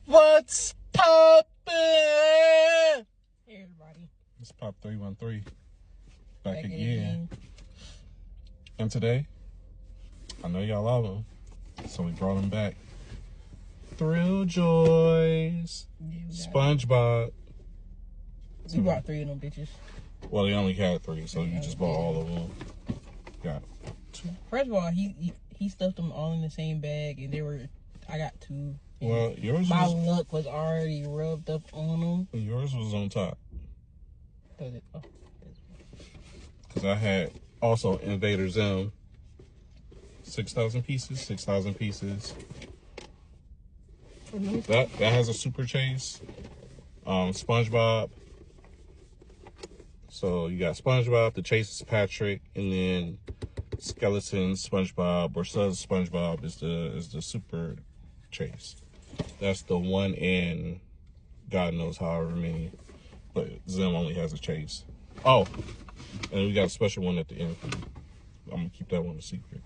What's poppin'? Hey everybody. It's Pop 313 back again. And today, I know y'all love them, so we brought them back. THRILLJOYs, Spongebob. We bought 3 of them bitches. Well, they only had 3, so you just bought all of them. Got 2. First of all, he stuffed them all in the same bag, and I got 2. Well, yours my was... luck was already rubbed up on them. Yours was on top. Was it? Oh. Because I had also Invader 6,000 pieces. 6,000 pieces. That has a super chase. SpongeBob. So you got SpongeBob, the chase is Patrick, and then Skeleton SpongeBob or Sus SpongeBob is the super chase. That's the one in God knows however many, but Zim only has a chase. Oh, and we got a special one at the end. I'm gonna keep that one a secret.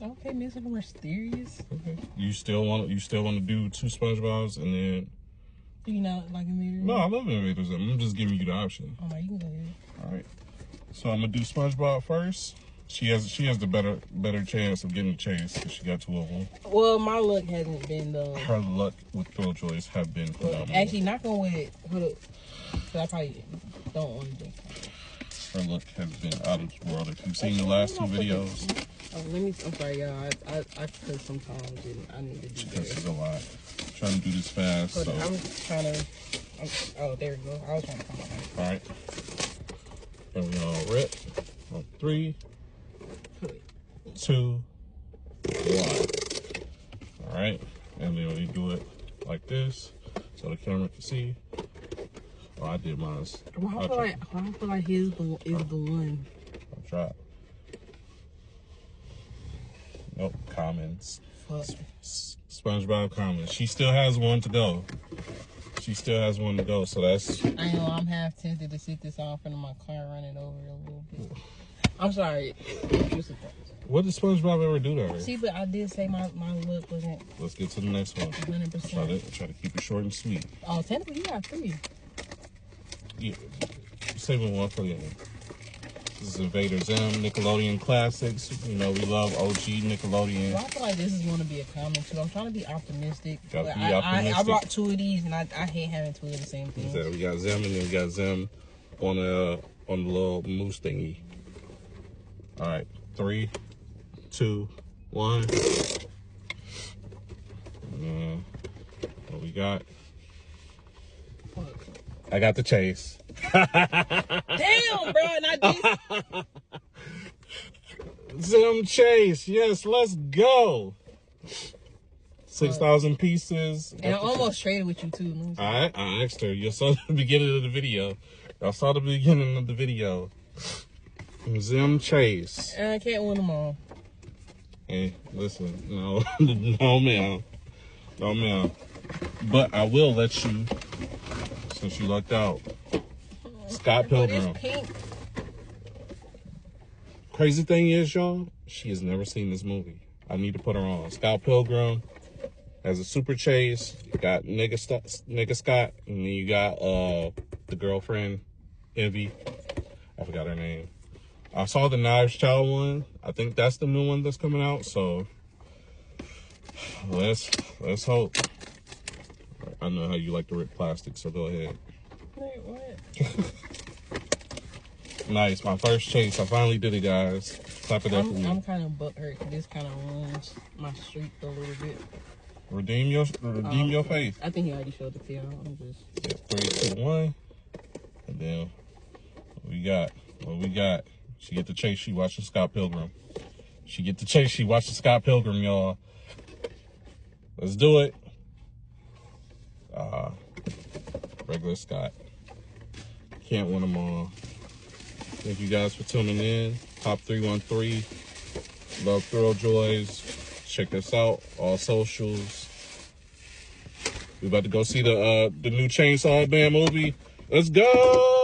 Okay, Mr. Mysterious. Okay. You still want to do 2 SpongeBobs and then? Do you not like Invader? No, I love Invader Zim. I'm just giving you the option. Oh no, you can go ahead. All right. So I'm gonna do SpongeBob first. She has the better chance of getting the chase because she got 2 of them. Well, my luck hasn't been done. Her luck with THRILLJOYs have been phenomenal. Actually, not going with it. Hold up. Because I probably don't want to do it. Her luck has been out of this world. If you've seen the last 2 videos. Oh, I'm sorry, y'all. I could sometimes and I need to do that. This is a lot. I'm trying to do this fast. So. I'm trying to. Oh, there we go. I was trying to find my All right. And we all rip. On 3, 2, 1. All right. And then we do it like this so the camera can see. Oh, I did mine. Well, I feel like his is the one. I'll try. Nope, comments. SpongeBob comments. She still has one to go. So that's... I know, I'm half tempted to sit this off in my car and run it over a little bit. I'm sorry. What did SpongeBob ever do to her? See, but I did say my look wasn't... Let's get to the next one. 100%. Try to keep it short and sweet. Oh, technically, you got 3. Yeah. Saving one for the end. This is Invader Zim, Nickelodeon classics. You know, we love OG Nickelodeon. Well, I feel like this is going to be a comment too. I'm trying to be optimistic. Gotta be optimistic. I brought 2 of these, and I hate having 2 of the same thing. So we got Zim, and then we got Zim on the little moose thingy. All right, 3, 2, 1. What we got? What? I got the chase. Damn, bro, not this. Zim chase, yes, let's go. 6,000 pieces. And I almost traded with you too. I asked her. You saw the beginning of the video. Y'all saw the beginning of the video. Zim chase. And I can't win them all. Hey, listen, no, no, ma'am, no, ma'am. But I will let you, since you lucked out. Scott Pilgrim. Crazy thing is, y'all, she has never seen this movie. I need to put her on. Scott Pilgrim has a super chase. You got nigga Scott, and then you got the girlfriend, Envy. I forgot her name. I saw the Knives Child one. I think that's the new one that's coming out. So let's hope. I know how you like to rip plastic, so go ahead. Wait, what? Nice, my first chase. I finally did it, guys. Clap it up for me. I'm kind of butthurt because this kind of ruins my streak a little bit. Redeem your faith. I think he already showed the tail. I'm just... Yeah, 3, 2, 1. And then what we got? She get the chase. She watching Scott Pilgrim. She get the chase. She watching Scott Pilgrim, y'all. Let's do it. Regular Scott. Can't win them all. Thank you guys for tuning in. Pop 313. Love THRILLJOYs. Check us out. All socials. We about to go see the new Chainsaw Man movie. Let's go!